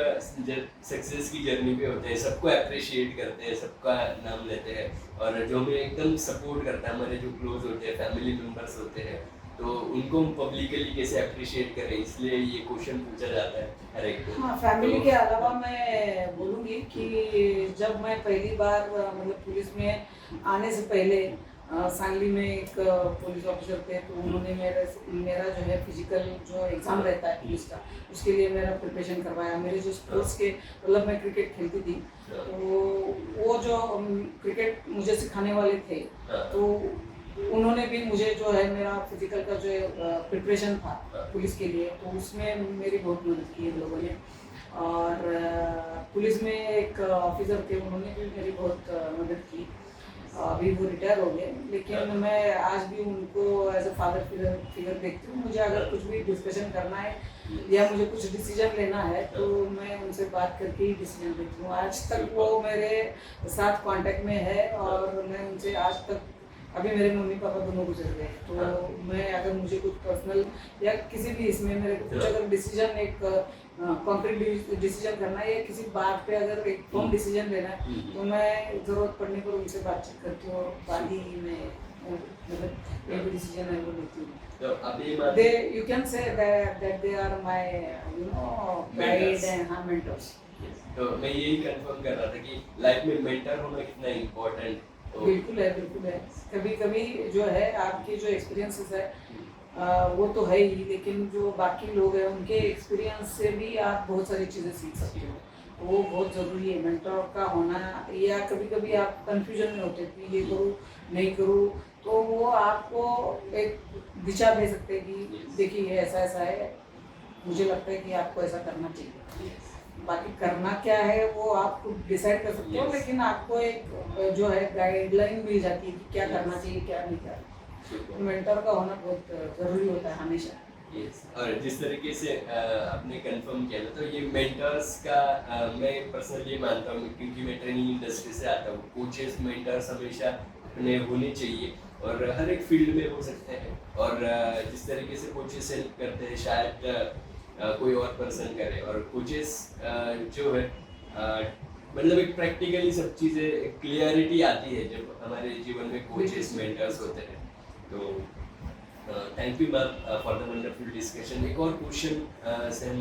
[SPEAKER 1] जब सक्सेस की जर्नी पे होते हैं सबको अप्रिशिएट करते हैं, सबका नाम लेते हैं, और जो हमें एकदम सपोर्ट करता है, हमारे जो क्लोज होते हैं फैमिली मेम्बर्स होते हैं, तो उनको हम पब्लिकली कैसे अप्रिशिएट करें, इसलिए ये क्वेश्चन पूछा जाता है हर एक को।
[SPEAKER 2] हाँ फैमिली के अलावा मैं बोलूँगी कि जब मैं पहली बार मतलब पुलिस में आने से पहले सांगली में एक पुलिस ऑफिसर थे, तो उन्होंने मेरा जो है फिजिकल जो एग्ज़ाम रहता है पुलिस का, उसके लिए मेरा प्रिपरेशन करवाया। मेरे जो स्पोर्ट्स के मतलब मैं क्रिकेट खेलती थी, तो वो जो क्रिकेट मुझे सिखाने वाले थे, तो उन्होंने भी मुझे जो है मेरा फिजिकल का जो प्रिपरेशन था पुलिस के लिए, तो उसमें मेरी बहुत मदद की इन लोगों ने। और पुलिस में एक ऑफिसर थे, उन्होंने भी मेरी बहुत मदद की। अभी वो रिटायर हो गए, लेकिन मैं आज भी उनको एज अ फादर फिगर देखती हूँ। मुझे अगर कुछ भी डिस्कशन करना है या मुझे कुछ डिसीजन लेना है तो मैं उनसे बात करके ही डिसीजन लेती हूँ। आज तक वो मेरे साथ कांटेक्ट में है, और मैं उनसे आज तक, अभी मेरे मम्मी पापा दोनों गुजर गए, तो मैं अगर मुझे कुछ पर्सनल या किसी भी इसमें मेरे को कुछ अगर डिसीजन, एक कॉन्क्रीट डिसीजन करना है या किसी बात पे अगर एक फॉर्म डिसीजन लेना है, तो मैं ज़रूरत पड़ने पर उनसे बातचीत करती हूँ, और बाद ही मैं मतलब एक डिसीजन है वो लेती हूँ।
[SPEAKER 1] तो अभी
[SPEAKER 2] You can say that they are my guide and mentors.
[SPEAKER 1] तो मैं यही कंफर्म कर रहा था कि लाइफ में मेंटर होना कितना इम्पोर्टेंट। तो
[SPEAKER 2] बिल्कुल है, बिल्कुल है। कभी कभी जो है आपके जो एक्सपीरियंसेस है वो तो है ही, लेकिन जो बाकी लोग हैं उनके एक्सपीरियंस से भी आप बहुत सारी चीज़ें सीख सकते हो, वो बहुत ज़रूरी है मेंटर का होना। या कभी कभी आप कंफ्यूजन में होते कि ये करूँ नहीं करूँ, तो वो आपको एक दिशा दे सकते हैं कि देखिए ये ऐसा ऐसा है, मुझे लगता है कि आपको ऐसा करना चाहिए। बाकी करना क्या है वो आप डिसाइड कर सकते हो, लेकिन आपको एक जो है गाइडलाइन मिल जाती है कि क्या करना चाहिए क्या नहीं करना। मेंटर का होना बहुत ज़रूरी होता है हमेशा।
[SPEAKER 1] और जिस तरीके से आपने कंफर्म किया ना, तो ये मेंटर्स का मैं पर्सनली मानता हूँ, क्योंकि मैं ट्रेनिंग इंडस्ट्री से आता हूँ। कोचेस मेंटर्स हमेशा अपने होने चाहिए, और हर एक फील्ड में हो सकते हैं, और जिस तरीके से कोचेस हेल्प करते हैं शायद कोई और पर्सन करे, और कोचेस जो है मतलब एक प्रैक्टिकली सब चीज़ें क्लियरिटी आती है जब हमारे जीवन में कोचेस मेंटर्स होते हैं। तो thank you ma'am for the wonderful discussion. एक और क्वेश्चन से हम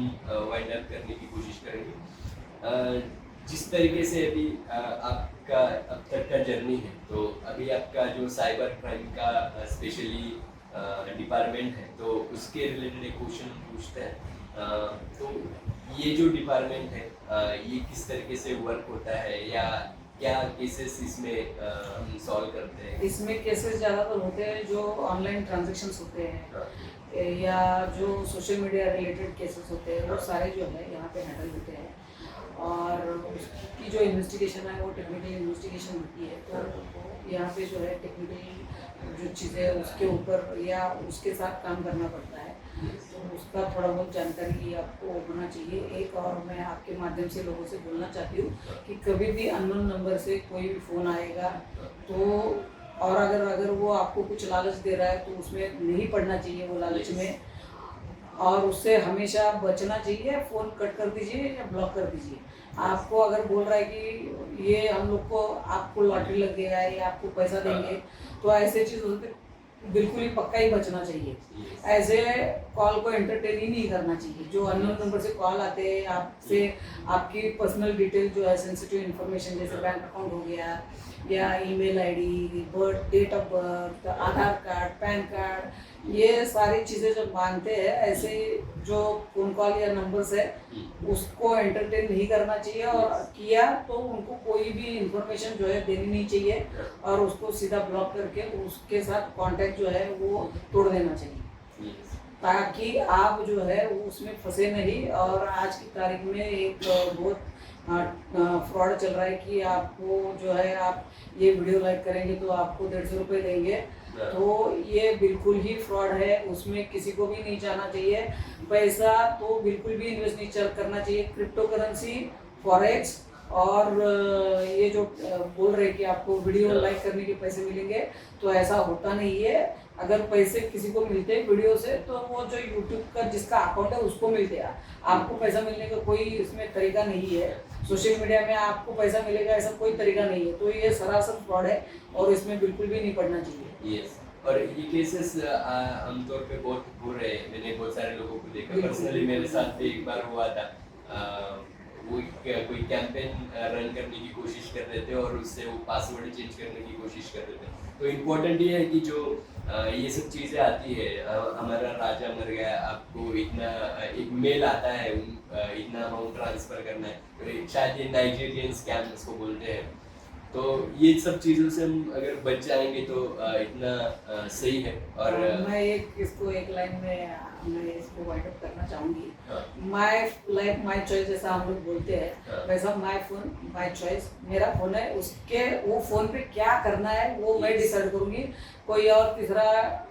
[SPEAKER 1] वाइंड अप करने की कोशिश करेंगे। जिस तरीके से अभी आपका अब तक का जर्नी है, तो अभी आपका जो साइबर क्राइम का स्पेशली डिपार्टमेंट है, तो उसके रिलेटेड एक क्वेश्चन पूछते हैं। तो ये जो डिपार्टमेंट है ये किस तरीके से वर्क होता है, या क्या केसेस इसमें हम सॉल्व करते हैं?
[SPEAKER 2] इसमें केसेस ज़्यादातर होते हैं जो ऑनलाइन ट्रांजैक्शंस होते हैं, या जो सोशल मीडिया रिलेटेड केसेस होते हैं, वो सारे जो है यहाँ पे हैंडल होते हैं। और उसकी जो इन्वेस्टिगेशन है वो टेक्निकल इन्वेस्टिगेशन होती है, तो यहाँ पे जो है टेक्निकल जो चीज़ें उसके ऊपर या उसके साथ काम करना पड़ता है, तो उसका थोड़ा बहुत जानकारी आपको होना चाहिए। एक और मैं आपके माध्यम से लोगों से बोलना चाहती हूँ कि कभी भी अननोन नंबर से कोई भी फ़ोन आएगा, तो और अगर वो आपको कुछ लालच दे रहा है तो उसमें नहीं पड़ना चाहिए वो लालच में। और उससे हमेशा बचना चाहिए। फ़ोन कट कर दीजिए या ब्लॉक कर दीजिए। आपको अगर बोल रहा है कि ये हम लोग को आपको लॉटरी लग गया है या आपको पैसा देंगे, तो ऐसे चीज़ों से बिल्कुल ही पक्का ही बचना चाहिए। ऐसे कॉल को एंटरटेन ही नहीं करना चाहिए। जो अननोन नंबर से कॉल आते हैं आपसे, आपकी पर्सनल डिटेल जो है, सेंसिटिव इन्फॉर्मेशन जैसे बैंक अकाउंट हो गया या email ID, birth, date of birth, Aadhaar card, PAN card, ये सारी चीज़ें जब मांगते हैं, ऐसे जो फ़ोन कॉल या नंबर्स है उसको एंटरटेन नहीं करना चाहिए। और किया तो उनको कोई भी इंफॉर्मेशन जो है देनी नहीं चाहिए और उसको सीधा ब्लॉक करके उसके साथ कांटेक्ट जो है वो तोड़ देना चाहिए, ताकि आप जो है वो उसमें फंसे नहीं। और आज की तारीख में एक बहुत फ्रॉड चल रहा है कि आपको जो है, आप ये वीडियो लाइक करेंगे तो आपको 150 रुपये देंगे, तो ये बिल्कुल ही फ्रॉड है। उसमें किसी को भी नहीं जाना चाहिए। पैसा तो बिल्कुल भी इन्वेस्ट नहीं करना चाहिए। क्रिप्टो करेंसी, फॉरेक्स और ये जो बोल रहे कि आपको वीडियो लाइक करने के पैसे मिलेंगे, तो ऐसा होता नहीं है। अगर पैसे किसी को मिलते हैं वीडियो से, तो वो जो यूट्यूब का जिसका अकाउंट है उसको मिलते हैं। आपको पैसा मिलने का कोई इसमें तरीका नहीं है। सोशल मीडिया में आपको पैसा मिलेगा ऐसा कोई तरीका नहीं है। तो ये सरासर फ्रॉड है और इसमें बिल्कुल भी नहीं पड़ना चाहिए।
[SPEAKER 1] यस, और ये केसेस आमतौर पे बहुत हो रहे हैं। मैंने बहुत सारे लोगों को देखा, पर्सनली मेरे साथ भी एक बार हुआ था। वो कोई कैंपेन रन करने की कोशिश कर रहे थे और उससे वो पासवर्ड चेंज करने की कोशिश कर रहे थे। तो इम्पोर्टेंट ये है कि जो ये सब चीज़ें आती है, हमारा राजा मर गया, आपको इतना एक मेल आता है, इतना अमाउंट ट्रांसफ़र करना है, तो शायद ये नाइजीरियन स्कैम इसको बोलते हैं। तो ये सब चीज़ों से हम अगर बच जाएंगे तो इतना सही है। और
[SPEAKER 2] मैं इसको एक लाइन में मैं इसको वाइंड अप करना चाहूँगी।
[SPEAKER 1] हाँ।
[SPEAKER 2] माय लाइफ माय चॉइस जैसा हम लोग बोलते हैं,
[SPEAKER 1] हाँ।
[SPEAKER 2] वैसा माय फोन माय चॉइस। मेरा फोन है, उसके वो फोन पे क्या करना है वो मैं डिसाइड करूँगी। कोई और तीसरा,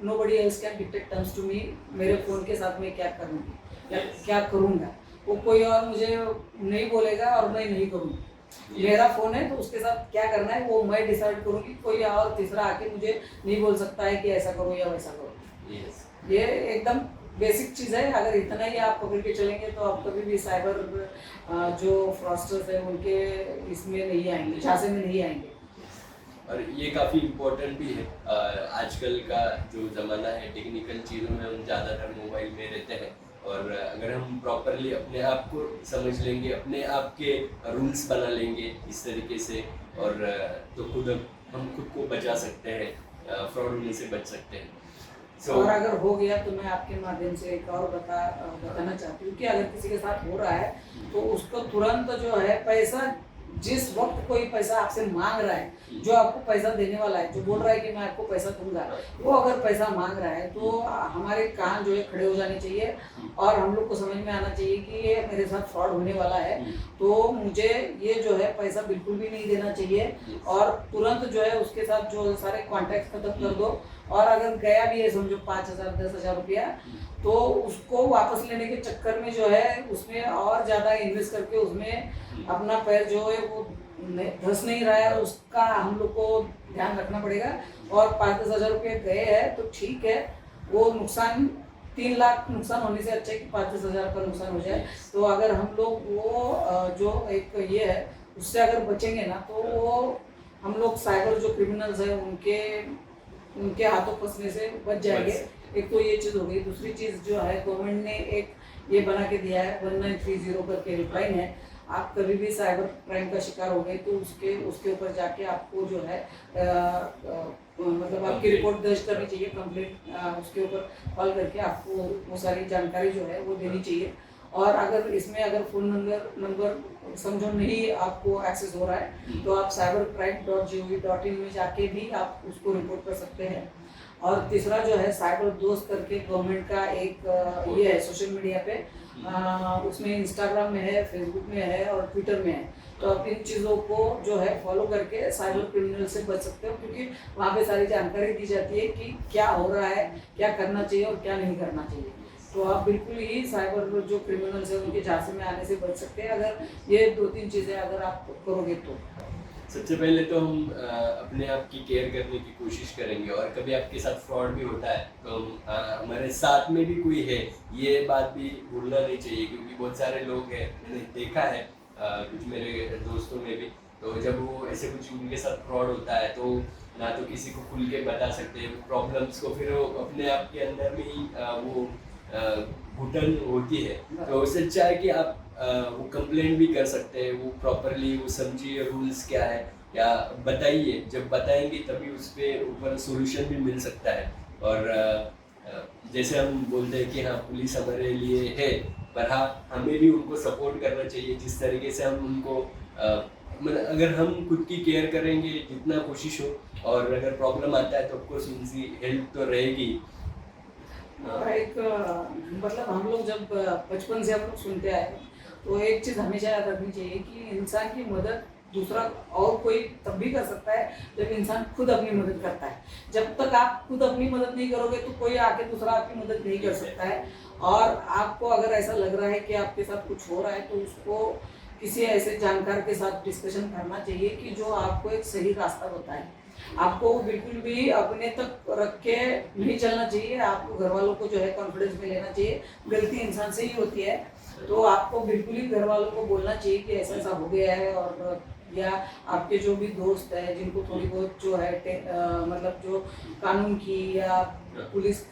[SPEAKER 2] nobody else can dictate terms to me. मेरे फोन के साथ मैं क्या करूँगी या क्या करूँगा, वो कोई और मुझे नहीं बोलेगा और मैं नहीं करूँगी। मेरा फोन है तो उसके साथ क्या करना है वो मैं डिसाइड करूँगी। कोई और तीसरा आके मुझे नहीं बोल सकता है कि ऐसा करो या वैसा करो। ये एकदम बेसिक चीज़ है। अगर इतना ही आप पकड़ के चलेंगे तो आप कभी भी साइबर जो फ्रॉस्टर्स है उनके इसमें नहीं आएंगे, झांसे में नहीं आएंगे।
[SPEAKER 1] और ये काफ़ी इम्पोर्टेंट भी है। आजकल का जो ज़माना है, टेक्निकल चीज़ों में हम ज़्यादातर मोबाइल में रहते हैं। और अगर हम प्रॉपरली अपने आप को समझ लेंगे, अपने आप के रूल्स बना लेंगे इस तरीके से, और तो हम खुद को बचा सकते हैं, फ्रॉड होने से बच सकते हैं।
[SPEAKER 2] और अगर हो गया तो मैं आपके माध्यम से एक और बताना चाहती हूँ कि अगर किसी के साथ हो रहा है तो उसको तुरंत जो है पैसा, जिस वक्त कोई पैसा आपसे मांग रहा है, जो आपको पैसा देने वाला है, जो बोल रहा है कि मैं आपको पैसा दूंगा, वो अगर पैसा मांग रहा है तो हमारे कान जो है खड़े हो जाने चाहिए और हम लोग को समझ में आना चाहिए कि ये मेरे साथ फ्रॉड होने वाला है। तो मुझे ये जो है पैसा बिल्कुल भी नहीं देना चाहिए और तुरंत जो है उसके साथ जो सारे कॉन्टैक्ट खत्म कर दो। और अगर गया भी है समझो 5,000 10,000 रुपया, तो उसको वापस लेने के चक्कर में जो है उसमें और ज़्यादा इन्वेस्ट करके उसमें अपना पैर जो है वो धंस नहीं रहा है, उसका हम लोग को ध्यान रखना पड़ेगा। और 5-10 हज़ार रुपये गए हैं तो ठीक है, वो नुकसान 3 लाख नुकसान होने से अच्छा है कि 5-10 हज़ार का नुकसान हो जाए। तो अगर हम लोग वो जो एक ये है उससे अगर बचेंगे ना, तो वो हम लोग साइबर जो क्रिमिनल्स हैं उनके हाथों फंसने से बच जाएंगे। एक तो ये चीज़ हो गई। दूसरी चीज़ जो है, गवर्नमेंट ने एक ये बना के दिया है 1930 करके हेल्पलाइन है। आप कभी भी साइबर क्राइम का शिकार हो गए तो उसके ऊपर जाके आपको जो है मतलब आपकी रिपोर्ट दर्ज करनी चाहिए, कंप्लेंट उसके ऊपर कॉल करके आपको वो सारी जानकारी जो है वो देनी चाहिए। और अगर इसमें अगर फ़ोन नंबर समझो नहीं आपको एक्सेस हो रहा है तो आप cybercrime.gov.in में जाके भी आप उसको रिपोर्ट कर सकते हैं। और तीसरा जो है साइबर दोस्त करके गवर्नमेंट का एक ये है सोशल मीडिया पे, उसमें इंस्टाग्राम में है, फेसबुक में है और ट्विटर में है। तो आप इन चीज़ों को जो है फॉलो करके साइबर क्रिमिनल से बच सकते हो, क्योंकि वहाँ पे सारी जानकारी दी जाती है कि क्या हो रहा है, क्या करना चाहिए और क्या नहीं करना चाहिए। तो आप बिल्कुल ही साइबर जो क्रिमिनल्स हैं उनके झांसे में आने से बच सकते हैं अगर ये 2-3 चीज़ें अगर आप करोगे तो।
[SPEAKER 1] सबसे पहले तो हम अपने आप की केयर करने की कोशिश करेंगे, और कभी आपके साथ फ्रॉड भी होता है तो हम हमारे साथ में भी कोई है, ये बात भी भूलना नहीं चाहिए, क्योंकि बहुत सारे लोग हैं, मैंने देखा है कुछ मेरे दोस्तों में भी। तो जब वो ऐसे कुछ उनके साथ फ्रॉड होता है तो ना तो किसी को खुल के बता सकते हैं प्रॉब्लम्स को, फिर वो अपने आप के अंदर में ही वो घुटन होती है। तो उससे अच्छा है कि आप वो कंप्लेंट भी कर सकते हैं, वो प्रॉपरली वो समझिए रूल्स क्या है, या बताइए, जब बताएंगे तभी उस पर ऊपर सोल्यूशन भी मिल सकता है। और जैसे हम बोलते हैं कि हाँ पुलिस हमारे लिए है, पर हाँ हमें भी उनको सपोर्ट करना चाहिए, जिस तरीके से हम उनको मतलब अगर हम खुद की केयर करेंगे जितना कोशिश हो, और अगर प्रॉब्लम आता है तो ऑफकोर्स उनकी हेल्प तो रहेगी।
[SPEAKER 2] एक मतलब हम लोग जब बचपन से हम लोग सुनते आए हैं, तो एक चीज़ हमेशा याद रखनी चाहिए कि इंसान की मदद दूसरा और कोई तब भी कर सकता है जब इंसान खुद अपनी मदद करता है। जब तक आप खुद अपनी मदद नहीं करोगे तो कोई आके दूसरा आपकी मदद नहीं कर सकता है। और आपको अगर ऐसा लग रहा है कि आपके साथ कुछ हो रहा है, तो उसको किसी ऐसे जानकार के साथ डिस्कशन करना चाहिए कि जो आपको एक सही रास्ता बताए। आपको बिल्कुल भी अपने तक रख के नहीं चलना चाहिए। आपको घर वालों को जो है कॉन्फिडेंस में लेना चाहिए। गलती इंसान से ही होती है, तो आपको बिल्कुल ही घर वालों को बोलना चाहिए कि ऐसा ऐसा हो गया है। और या आपके जो भी दोस्त है जिनको थोड़ी बहुत जो है मतलब जो कानून की या पुलिस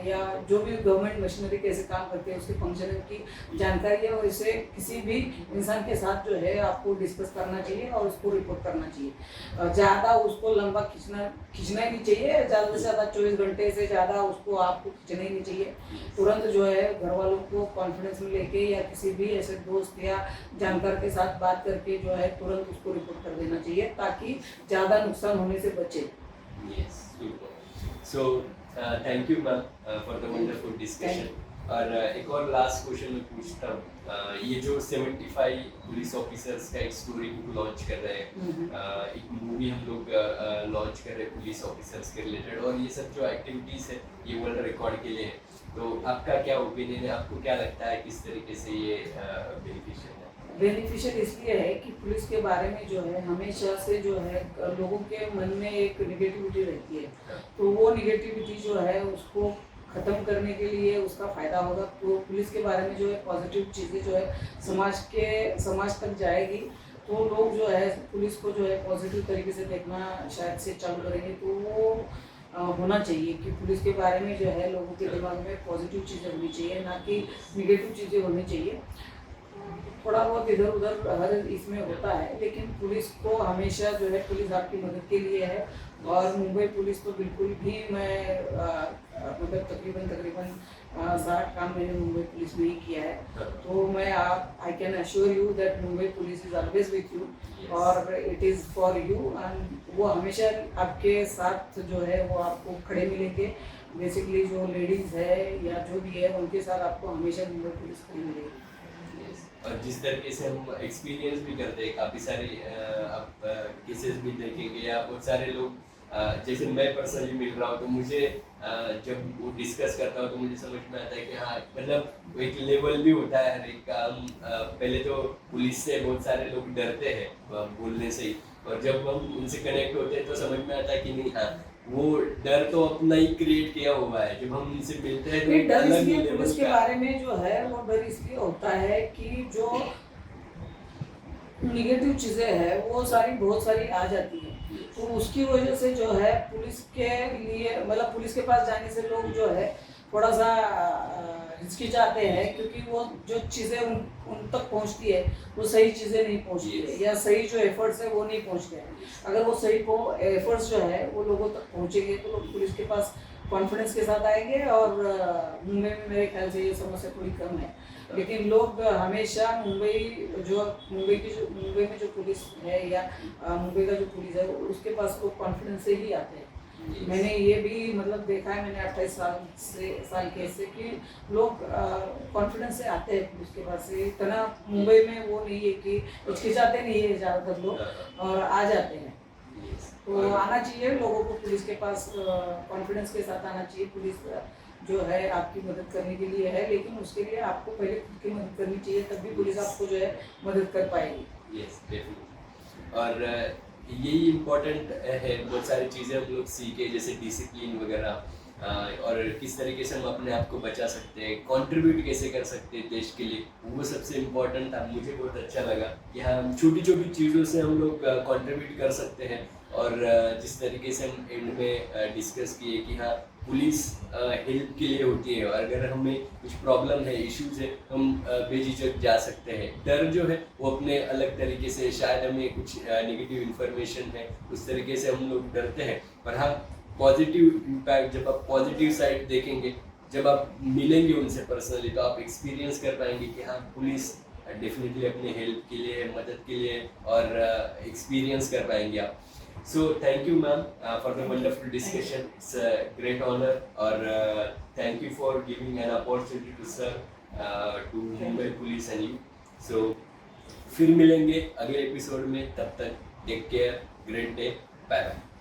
[SPEAKER 2] या जो भी गवर्नमेंट मशीनरी कैसे काम करते हैं उसके फंक्शन की जानकारी है, वैसे किसी भी इंसान के साथ जो है आपको डिस्कस करना चाहिए और उसको रिपोर्ट करना चाहिए। ज़्यादा उसको लंबा खींचना ही नहीं चाहिए। ज़्यादा से ज़्यादा 24 घंटे से ज़्यादा उसको आपको खींचना ही नहीं चाहिए। तुरंत जो है घर वालों को कॉन्फिडेंस में लेके या किसी भी ऐसे दोस्त या जानकार के साथ बात करके जो है तुरंत उसको रिपोर्ट कर देना चाहिए, ताकि ज़्यादा नुकसान होने से बचे।
[SPEAKER 1] Yes, super. So, thank you ma'am for the wonderful discussion. और एक और लास्ट क्वेश्चन मैं पूछता हूँ, ये जो 75 पुलिस ऑफिसर्स का एक स्टोरी बुक लॉन्च कर रहे हैं, एक मूवी हम लोग लॉन्च कर रहे हैं पुलिस ऑफिसर्स के रिलेटेड, और ये सब जो एक्टिविटीज़ है ये वर्ल्ड रिकॉर्ड के लिए है। तो आपका क्या ओपिनियन है, आपको क्या लगता है किस तरीके से ये बेनिफिशियल है?
[SPEAKER 2] बेनिफिशियल इसलिए है कि पुलिस के बारे में जो है हमेशा से जो है लोगों के मन में एक निगेटिविटी रहती है। तो वो निगेटिविटी जो है उसको ख़त्म करने के लिए उसका फ़ायदा होगा। तो पुलिस के बारे में जो है पॉजिटिव चीज़ें जो है समाज तक जाएगी, तो लोग जो है पुलिस को जो है पॉजिटिव तरीके से देखना शायद से चालू करेंगे। तो वो होना चाहिए कि पुलिस के बारे में जो है लोगों के दिमाग में पॉजिटिव चीज़ें होनी चाहिए, ना कि निगेटिव चीज़ें होनी चाहिए। थोड़ा बहुत इधर उधर हर इसमें होता है, लेकिन पुलिस को हमेशा जो है पुलिस आपकी मदद के लिए है। और मुंबई पुलिस तो बिल्कुल भी मैं मतलब तकरीबन सारा काम मैंने मुंबई पुलिस में ही किया है। तो मैं I can assure you that Mumbai police is always with you और it is for you. And वो हमेशा आपके साथ जो है वो आपको खड़े मिलेंगे। बेसिकली जो लेडीज़ है या जो भी है उनके साथ आपको हमेशा मुंबई पुलिस खड़ी मिलेगी।
[SPEAKER 1] और जिस तरीके से हम एक्सपीरियंस भी करते हैं, काफ़ी सारे आप केसेस भी देखेंगे, या बहुत सारे लोग जैसे मैं पर्सनली मिल रहा हूँ तो मुझे जब वो डिस्कस करता हूँ तो मुझे समझ में आता है कि हाँ मतलब एक लेवल भी होता है हर एक का। हम पहले तो पुलिस से बहुत सारे लोग डरते हैं बोलने से ही, और जब हम उनसे कनेक्ट होते हैं तो समझ में आता है कि नहीं, हाँ वो डर तो अपना ही क्रिएट किया हुआ है। जब हम उनसे मिलते हैं तो
[SPEAKER 2] डर
[SPEAKER 1] अलग ही
[SPEAKER 2] इसलिए
[SPEAKER 1] लेवल
[SPEAKER 2] पुलिस के
[SPEAKER 1] का
[SPEAKER 2] बारे में जो है वो डर इसलिए होता है कि जो निगेटिव चीज़ें हैं वो बहुत सारी आ जाती है। तो उसकी वजह से जो है पुलिस के लिए मतलब पुलिस के पास जाने से लोग जो है थोड़ा सा हिचकिचाते हैं, क्योंकि वो जो चीज़ें उन तक पहुंचती है वो सही चीज़ें नहीं पहुंचती है, या सही जो एफर्ट्स है वो नहीं पहुंचते हैं। अगर वो सही एफर्ट्स जो है वो लोगों तक पहुंचेंगे तो लोग पुलिस के पास कॉन्फिडेंस के साथ आएंगे। और मुंबई में मेरे ख्याल से ये समस्या थोड़ी कम है, लेकिन लोग हमेशा मुंबई में जो पुलिस है या मुंबई का जो पुलिस है उसके पास लोग कॉन्फिडेंस से ही आते हैं। मैंने ये भी मतलब देखा है, मैंने 28 साल के से कि लोग कॉन्फिडेंस से आते हैं पुलिस के पास से। इतना मुंबई में वो नहीं है कि हिचकिचाते नहीं है ज़्यादातर लोग, और आ जाते हैं। तो आना चाहिए लोगों को पुलिस के पास, कॉन्फिडेंस के साथ आना चाहिए। पुलिस जो है आपकी मदद करने के लिए है, लेकिन उसके लिए आपको पहले खुद की मदद करनी चाहिए, तभी पुलिस आपको जो है मदद कर पाएगी।
[SPEAKER 1] Yes definitely. और यही इम्पोर्टेंट है, बहुत सारी चीज़ें हम लोग सीखे जैसे डिसिप्लिन वगैरह, और किस तरीके से हम अपने आप को बचा सकते हैं, कंट्रीब्यूट कैसे कर सकते हैं देश के लिए, वो सबसे इम्पोर्टेंट था। मुझे बहुत अच्छा लगा कि हाँ, हम छोटी छोटी चीज़ों से हम लोग कंट्रीब्यूट कर सकते हैं। और जिस तरीके से हम एंड में डिस्कस किए कि हाँ, पुलिस हेल्प के लिए होती है, और अगर हमें कुछ प्रॉब्लम है, इश्यूज है, हम बेझिझक जा सकते हैं। डर जो है वो अपने अलग तरीके से, शायद हमें कुछ नेगेटिव इन्फॉर्मेशन है उस तरीके से हम लोग डरते हैं, पर हाँ, पॉजिटिव इम्पैक्ट, जब आप पॉजिटिव साइड देखेंगे, जब आप मिलेंगे उनसे पर्सनली, तो आप एक्सपीरियंस कर पाएंगे कि हाँ, पुलिस डेफिनेटली अपने हेल्प के लिए, मदद के लिए, और एक्सपीरियंस कर पाएंगे आप। So thank you, ma'am, for the wonderful discussion. It's a great honor, और thank you for giving an opportunity to serve to Mumbai Police and you. So फिर मिलेंगे अगले एपिसोड में, तब तक take care, great day, bye bye.